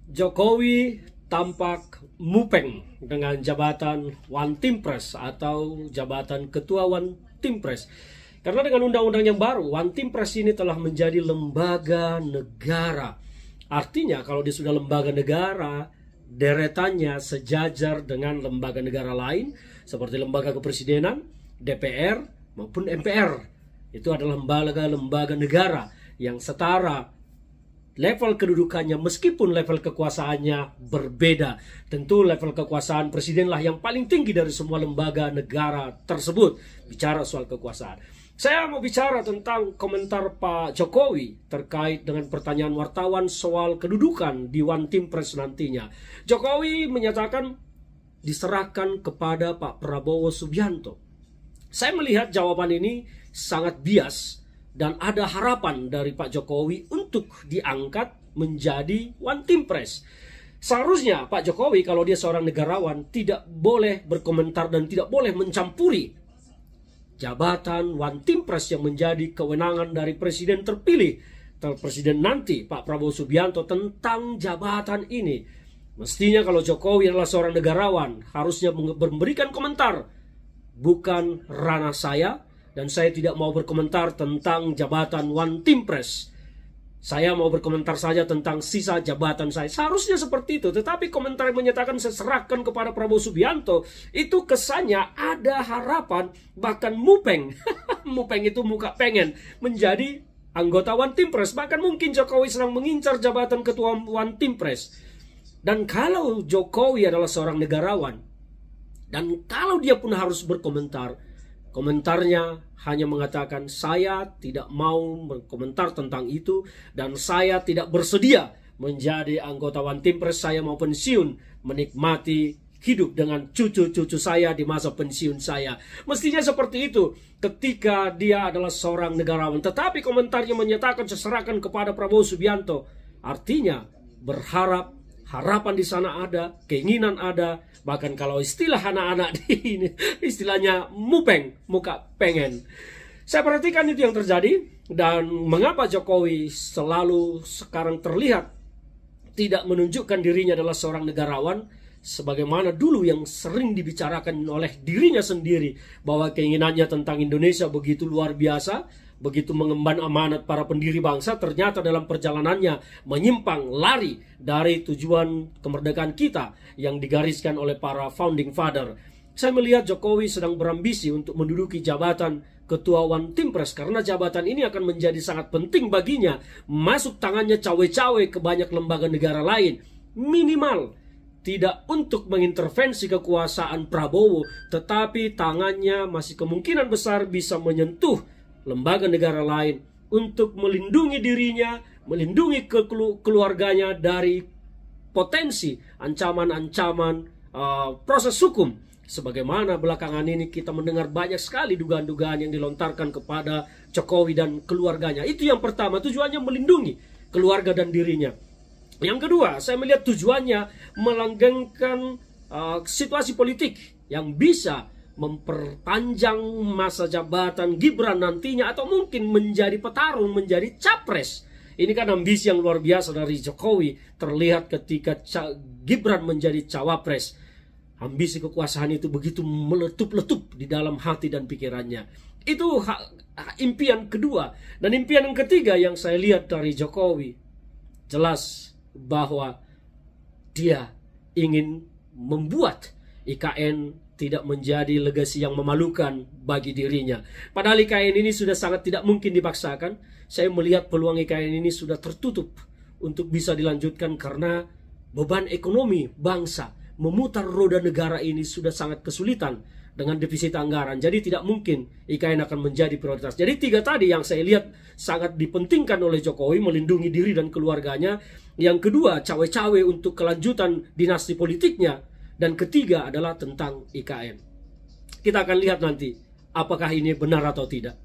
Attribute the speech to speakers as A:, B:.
A: Jokowi tampak mupeng dengan jabatan One Team Press atau jabatan Ketua One Team Press. Karena dengan undang-undang yang baru, One Team Press ini telah menjadi lembaga negara. Artinya kalau dia sudah lembaga negara, deretannya sejajar dengan lembaga negara lain seperti lembaga kepresidenan, DPR maupun MPR. Itu adalah lembaga-lembaga negara yang setara level kedudukannya meskipun level kekuasaannya berbeda. Tentu level kekuasaan presidenlah yang paling tinggi dari semua lembaga negara tersebut. Bicara soal kekuasaan. Saya mau bicara tentang komentar Pak Jokowi terkait dengan pertanyaan wartawan soal kedudukan di One Team Press nantinya. Jokowi menyatakan diserahkan kepada Pak Prabowo Subianto. Saya melihat jawaban ini sangat bias. Dan ada harapan dari Pak Jokowi untuk diangkat menjadi One Team Press. Seharusnya Pak Jokowi kalau dia seorang negarawan tidak boleh berkomentar dan tidak boleh mencampuri jabatan One Team Press yang menjadi kewenangan dari presiden terpilih, presiden nanti Pak Prabowo Subianto tentang jabatan ini. Mestinya kalau Jokowi adalah seorang negarawan harusnya memberikan komentar, bukan ranah saya. Dan saya tidak mau berkomentar tentang jabatan One Team Press. Saya mau berkomentar saja tentang sisa jabatan saya. Seharusnya seperti itu. Tetapi komentar yang menyatakan saya serahkan kepada Prabowo Subianto, itu kesannya ada harapan, bahkan mupeng. Mupeng itu muka pengen menjadi anggota One Team Press. Bahkan mungkin Jokowi sedang mengincar jabatan ketua One Team Press. Dan kalau Jokowi adalah seorang negarawan, dan kalau dia pun harus berkomentar, komentarnya hanya mengatakan saya tidak mau berkomentar tentang itu dan saya tidak bersedia menjadi anggota One Team Press. Saya mau pensiun, menikmati hidup dengan cucu-cucu saya di masa pensiun saya. Mestinya seperti itu ketika dia adalah seorang negarawan. Tetapi komentarnya menyatakan serahkan kepada Prabowo Subianto. Artinya berharap, harapan di sana ada, keinginan ada. Bahkan kalau istilah anak-anak di ini, istilahnya mupeng, muka pengen. Saya perhatikan itu yang terjadi. Dan mengapa Jokowi selalu sekarang terlihat tidak menunjukkan dirinya adalah seorang negarawan, sebagaimana dulu yang sering dibicarakan oleh dirinya sendiri, bahwa keinginannya tentang Indonesia begitu luar biasa, begitu mengemban amanat para pendiri bangsa, ternyata dalam perjalanannya menyimpang, lari dari tujuan kemerdekaan kita yang digariskan oleh para founding father. Saya melihat Jokowi sedang berambisi untuk menduduki jabatan Ketua One Team Press karena jabatan ini akan menjadi sangat penting baginya. Masuk tangannya cawe-cawe ke banyak lembaga negara lain. Minimal tidak untuk mengintervensi kekuasaan Prabowo, tetapi tangannya masih kemungkinan besar bisa menyentuh lembaga negara lain untuk melindungi dirinya, melindungi keluarganya dari potensi ancaman-ancaman proses hukum. Sebagaimana belakangan ini kita mendengar banyak sekali dugaan-dugaan yang dilontarkan kepada Jokowi dan keluarganya. Itu yang pertama, tujuannya melindungi keluarga dan dirinya. Yang kedua, saya melihat tujuannya melanggengkan situasi politik yang bisa memperpanjang masa jabatan Gibran nantinya, atau mungkin menjadi petarung, menjadi capres. Ini kan ambisi yang luar biasa dari Jokowi terlihat ketika Gibran menjadi cawapres. Ambisi kekuasaan itu begitu meletup-letup di dalam hati dan pikirannya. Itu impian kedua. Dan impian yang ketiga yang saya lihat dari Jokowi, jelas bahwa dia ingin membuat IKN tidak menjadi legasi yang memalukan bagi dirinya. Padahal IKN ini sudah sangat tidak mungkin dipaksakan. Saya melihat peluang IKN ini sudah tertutup untuk bisa dilanjutkan karena beban ekonomi bangsa memutar roda negara ini sudah sangat kesulitan dengan defisit anggaran. Jadi tidak mungkin IKN akan menjadi prioritas. Jadi tiga tadi yang saya lihat sangat dipentingkan oleh Jokowi, melindungi diri dan keluarganya. Yang kedua, cawe-cawe untuk kelanjutan dinasti politiknya. Dan ketiga adalah tentang IKN. Kita akan lihat nanti apakah ini benar atau tidak.